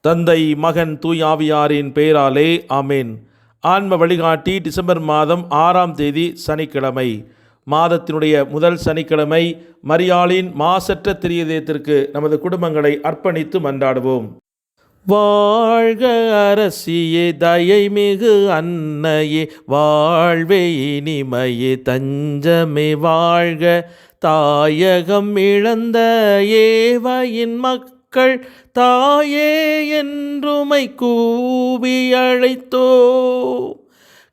தந்தை, மகன், தூயாவியாரின் பெயராலே ஆமேன். ஆன்ம வழிகாட்டி டிசம்பர் மாதம் 6ஆம் தேதி சனிக்கிழமை. மாதத்தினுடைய முதல் சனிக்கிழமை மரியாளின் மாசற்ற திரியதயத்திற்கு நமது குடும்பங்களை அர்ப்பணித்து மன்றாடுவோம். வாழ்க அரசியே, தயை மிகு அன்னையே, வாழ்வே இனிமையே, தஞ்சமே வாழ்க. தாயகம் இழந்த ஏவையின் மக்கள் தாயே என்றுமை கூவி அழைத்தோ.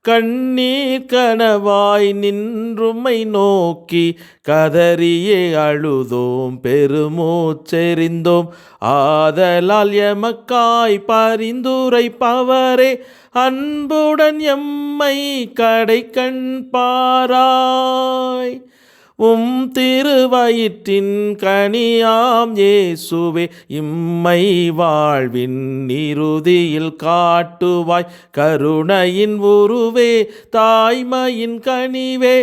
கண்ணீர் கனவாய் நின்றுமை நோக்கி கதறியே அழுதோம், பெருமூச்செறிந்தோம். ஆதலால் எமக்காய் பரிந்துரைப்பவரே, அன்புடன் எம்மை கடைக்கண் பாராய். திருவயிற்றின் கனியாம் இயேசுவே, இம்மை வாழ்வின் இறுதியில் காட்டுவாய். கருணையின் உருவே, தாய்மையின் கனிவே,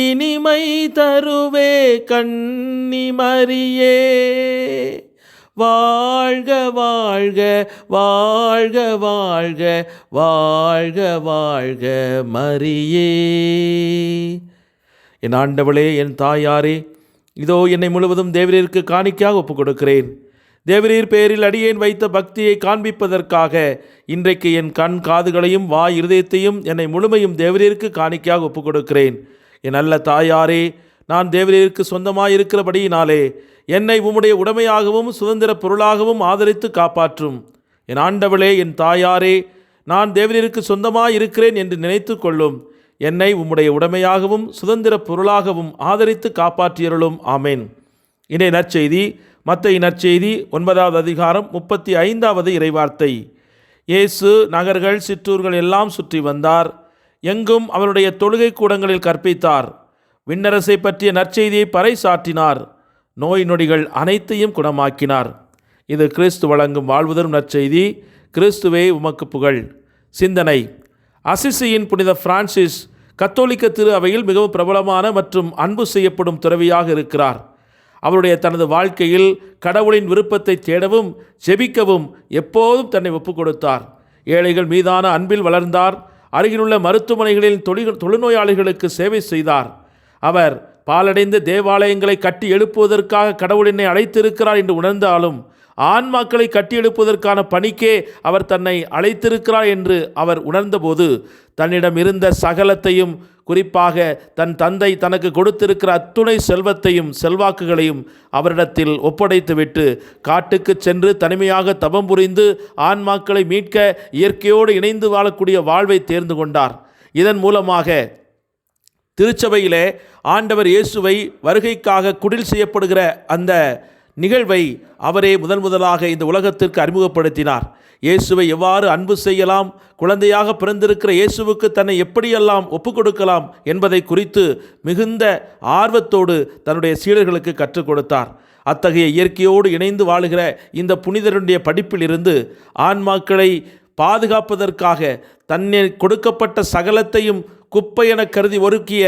இனிமை தருவே கன்னி மரியே. வாழ்க வாழ்க வாழ்க வாழ்க வாழ்க வாழ்க மரியே. என் ஆண்டவளே, என் தாயாரே, இதோ என்னை முழுவதும் தேவரீருக்கு காணிக்கையாக ஒப்புக் கொடுக்கிறேன். தேவரீர் பேரில் அடியேன் வைத்த பக்தியை காண்பிப்பதற்காக இன்றைக்கு என் கண் காதுகளையும் வாய் இருதயத்தையும் என்னை முழுமையும் தேவரீருக்கு காணிக்கையாக ஒப்புக் கொடுக்கிறேன். என் நல்ல தாயாரே, நான் தேவரீருக்கு சொந்தமாயிருக்கிறபடியினாலே என்னை உம்முடைய உடைமையாகவும் சுதந்திர பொருளாகவும் ஆதரித்து காப்பாற்றும். என் ஆண்டவளே, என் தாயாரே, நான் தேவரீருக்கு சொந்தமாயிருக்கிறேன் என்று நினைத்து கொள்ளும். என்னை உம்முடைய உடைமையாகவும் சுதந்திர பொருளாகவும் ஆதரித்து காப்பாற்றியருளும். ஆமேன். இன்றைய நற்செய்தி மத்தேயு நற்செய்தி 9வது அதிகாரம் 35வது இறைவார்த்தை. இயேசு நகர்கள் சிற்றூர்கள் எல்லாம் சுற்றி வந்தார். எங்கும் அவருடைய தொழுகை கூடங்களில் கற்பித்தார். விண்ணரசை பற்றிய நற்செய்தியை பறைசாற்றினார். நோய் நொடிகள் அனைத்தையும் குணமாக்கினார். இது கிறிஸ்து வழங்கும் வாழ்வுதரும் நற்செய்தி. கிறிஸ்துவே உமக்கு புகழ். சிந்தனை: அசிசியின் புனித பிரான்சிஸ் கத்தோலிக்க திரு அவையில் மிகவும் பிரபலமான மற்றும் அன்பு செய்யப்படும் துறவியாக இருக்கிறார். அவருடைய தனது வாழ்க்கையில் கடவுளின் விருப்பத்தை தேடவும் ஜெபிக்கவும் எப்போதும் தன்னை ஒப்புக் கொடுத்தார். ஏழைகள் மீதான அன்பில் வளர்ந்தார். அருகிலுள்ள மருத்துவமனைகளில் தொழுநோயாளிகளுக்கு சேவை செய்தார். அவர் பாலடைந்த தேவாலயங்களை கட்டி எழுப்புவதற்காக கடவுள் என்னை அழைத்திருக்கிறார் என்று உணர்ந்தாலும் ஆன்மாக்களை கட்டி எழுப்புவதற்கான பணிக்கே அவர் தன்னை அழைத்திருக்கிறார் என்று அவர் உணர்ந்தபோது தன்னிடம் இருந்த சகலத்தையும், குறிப்பாக தன் தந்தை தனக்கு கொடுத்திருக்கிற அத்துணை செல்வத்தையும் செல்வாக்குகளையும் அவரிடத்தில் ஒப்படைத்துவிட்டு காட்டுக்கு சென்று தனிமையாக தவம் புரிந்து ஆன்மாக்களை மீட்க இயற்கையோடு இணைந்து வாழக்கூடிய வாழ்வை தேர்ந்து கொண்டார். இதன் மூலமாக திருச்சபையிலே ஆண்டவர் இயேசுவை வருகைக்காக குடில் செய்யப்படுகிற அந்த நிகழ்வை அவரே முதலாக இந்த உலகத்திற்கு அறிமுகப்படுத்தினார். இயேசுவை எவ்வாறு அன்பு செய்யலாம், குழந்தையாக பிறந்திருக்கிற இயேசுவுக்கு தன்னை எப்படியெல்லாம் ஒப்புக் கொடுக்கலாம் என்பதை குறித்து மிகுந்த ஆர்வத்தோடு தன்னுடைய சீடர்களுக்கு கற்றுக் கொடுத்தார். அத்தகைய இயற்கையோடு இணைந்து வாழுகிற இந்த புனிதருடைய படிப்பிலிருந்து ஆன்மாக்களை பாதுகாப்பதற்காக தன்னை கொடுக்கப்பட்ட சகலத்தையும் குப்பை என கருதி ஒதுக்கிய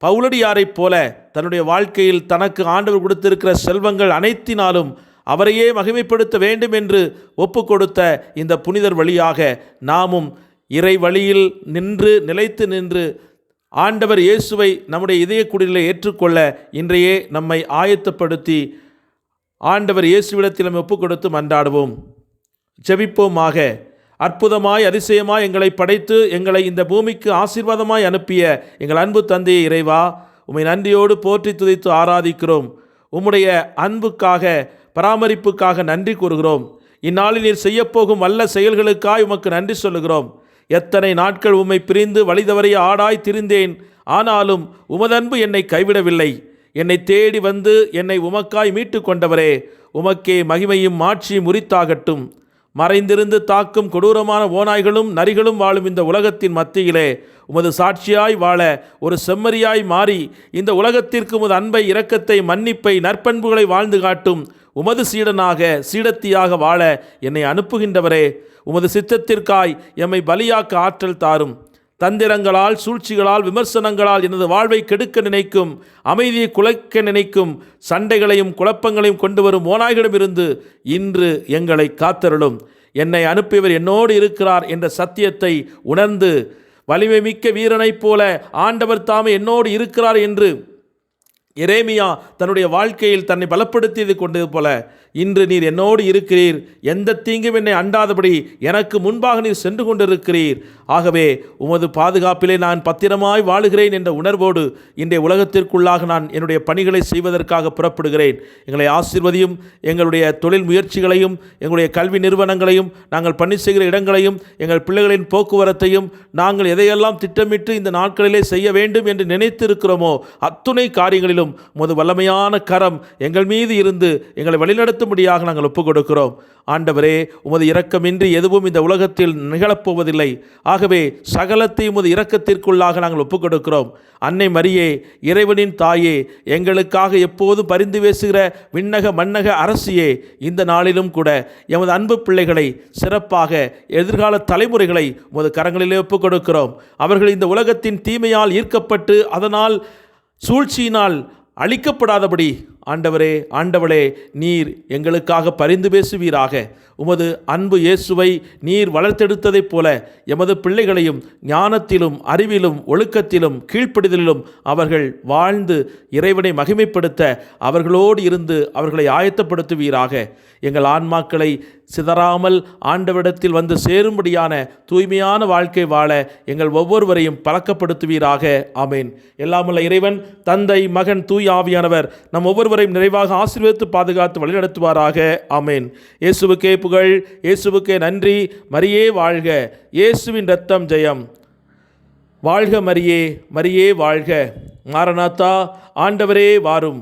பவுலடியாரைப் போல தன்னுடைய வாழ்க்கையில் தனக்கு ஆண்டவர் கொடுத்திருக்கிற செல்வங்கள் அனைத்தினாலும் அவரையே மகிமைப்படுத்த வேண்டும் என்று ஒப்பு கொடுத்த இந்த புனிதர் வழியாக நாமும் இறை வழியில் நிலைத்து நின்று ஆண்டவர் இயேசுவை நம்முடைய இதய குடிலே ஏற்றுக்கொள்ள இன்றையே நம்மை ஆயத்தப்படுத்தி ஆண்டவர் இயேசுவிடத்தில் நம்ம ஒப்பு கொடுத்து மன்றாடுவோம். ஜெபிப்போமாக. அற்புதமாய் அதிசயமாய் எங்களை படைத்து எங்களை இந்த பூமிக்கு ஆசீர்வாதமாய் அனுப்பிய எங்கள் அன்பு தந்தையே இறைவா, உம்மை நன்றியோடு போற்றி துதித்து ஆராதிக்கிறோம். உம்முடைய அன்புக்காக பராமரிப்புக்காக நன்றி கூறுகிறோம். இந்நாளில் நீர் செய்யப்போகும் வல்ல செயல்களுக்காய் உமக்கு நன்றி சொல்லுகிறோம். எத்தனை நாட்கள் உம்மை பிரிந்து வழிதவறிய ஆடாய் திரிந்தேன். ஆனாலும் உமதன்பு என்னை கைவிடவில்லை. என்னை தேடி வந்து என்னை உமக்காய் மீட்டு கொண்டவரே, உமக்கே மகிமையும் மாட்சியும் உரித்தாகட்டும். மறைந்திருந்து தாக்கும் கொடூரமான ஓநாய்களும் நரிகளும் வாழும் இந்த உலகத்தின் மத்தியிலே உமது சாட்சியாய் வாழ ஒரு செம்மறியாய் மாறி இந்த உலகத்திற்கு உமது அன்பை, இரக்கத்தை, மன்னிப்பை, நற்பண்புகளை வாழ்ந்து காட்டும் உமது சீடத்தியாக வாழ என்னை அனுப்புகின்றவரே, உமது சித்தத்திற்காய் எம்மை பலியாக்க ஆற்றல் தாரும். தந்திரங்களால், சூழ்ச்சிகளால், விமர்சனங்களால் எனது வாழ்வை கெடுக்க நினைக்கும், அமைதியை குலைக்க நினைக்கும், சண்டைகளையும் குழப்பங்களையும் கொண்டு வரும் ஓநாய்களிடமிருந்து இன்று எங்களை காத்தருளும். என்னை அனுப்பியவர் என்னோடு இருக்கிறார் என்ற சத்தியத்தை உணர்ந்து வலிமை மிக்க வீரனைப் போல ஆண்டவர் தாமே என்னோடு இருக்கிறார் என்று எரேமியா தன்னுடைய வாழ்க்கையில் தன்னை பலப்படுத்தியது கொண்டது போல இன்று நீர் என்னோடு இருக்கிறீர், எந்த தீங்கும் என்னை அண்டாதபடி எனக்கு முன்பாக நீர் சென்று கொண்டிருக்கிறீர். ஆகவே உமது பாதுகாப்பிலே நான் பத்திரமாய் வாழுகிறேன் என்ற உணர்வோடு இன்றைய உலகத்திற்குள்ளாக நான் என்னுடைய பணிகளை செய்வதற்காக புறப்படுகிறேன். எங்களை ஆசீர்வதியும். எங்களுடைய தொழில் முயற்சிகளையும் எங்களுடைய கல்வி நிறுவனங்களையும் நாங்கள் பணி செய்கிற இடங்களையும் எங்கள் பிள்ளைகளின் போக்குவரத்தையும் நாங்கள் எதையெல்லாம் திட்டமிட்டு இந்த நாட்களிலே செய்ய வேண்டும் என்று நினைத்திருக்கிறோமோ அத்துணை காரியங்களிலும் உமது வல்லமையான கரம் எங்கள் மீது இருந்து எங்களை வழிநடத்தும்படியாக நாங்கள் ஒப்புக் கொடுக்கிறோம். ஆண்டவரே, உமது இரக்கமின்றி எதுவும் இந்த உலகத்தில் நிகழப்போவதில்லை. ஆகவே சகலத்தையும் உமது இரக்கத்திற்குள்ளாக நாங்கள் ஒப்புக் கொடுக்கிறோம். அன்னை மரியே, இறைவனின் தாயே, எங்களுக்காக எப்போதும் பரிந்து பேசுகிற விண்ணக மன்னக அரசியே, இந்த நாளிலும் கூட எமது அன்பு பிள்ளைகளை, சிறப்பாக எதிர்கால தலைமுறைகளை உமது கரங்களிலே ஒப்புக் கொடுக்கிறோம். அவர்கள் இந்த உலகத்தின் தீமையால் ஈர்க்கப்பட்டு அதனால் சூழ்ச்சியினால் அழிக்கப்படாதபடி ஆண்டவரே, ஆண்டவளே, நீர் எங்களுக்காக பரிந்து பேசுவீராக. உமது அன்பு இயேசுவை நீர் வளர்த்தெடுத்ததைப் போல எமது பிள்ளைகளையும் ஞானத்திலும் அறிவிலும் ஒழுக்கத்திலும் கீழ்ப்படிதலிலும் அவர்கள் வாழ்ந்து இறைவனை மகிமைப்படுத்த அவர்களோடு இருந்து அவர்களை ஆயத்தப்படுத்துவீராக. எங்கள் ஆன்மாக்களை சிதறாமல் ஆண்டவரிடத்தில் வந்து சேரும்படியான தூய்மையான வாழ்க்கை வாழ எங்கள் ஒவ்வொருவரையும் பழக்கப்படுத்துவீராக. ஆமேன். எல்லாமல்ல இறைவன் தந்தை, மகன், தூய் ஆவியானவர் நம் ஒவ்வொருவரையும் நிறைவாக ஆசீர்வதித்து பாதுகாத்து வழிநடத்துவாராக. ஆமேன். இயேசுவுக்கே புகழ், இயேசுவுக்கே நன்றி. மரியே வாழ்க, இயேசுவின் இரத்தம் ஜெயம். வாழ்க மரியே, மரியே வாழ்க. மாரநாத்தா, ஆண்டவரே வாரும்.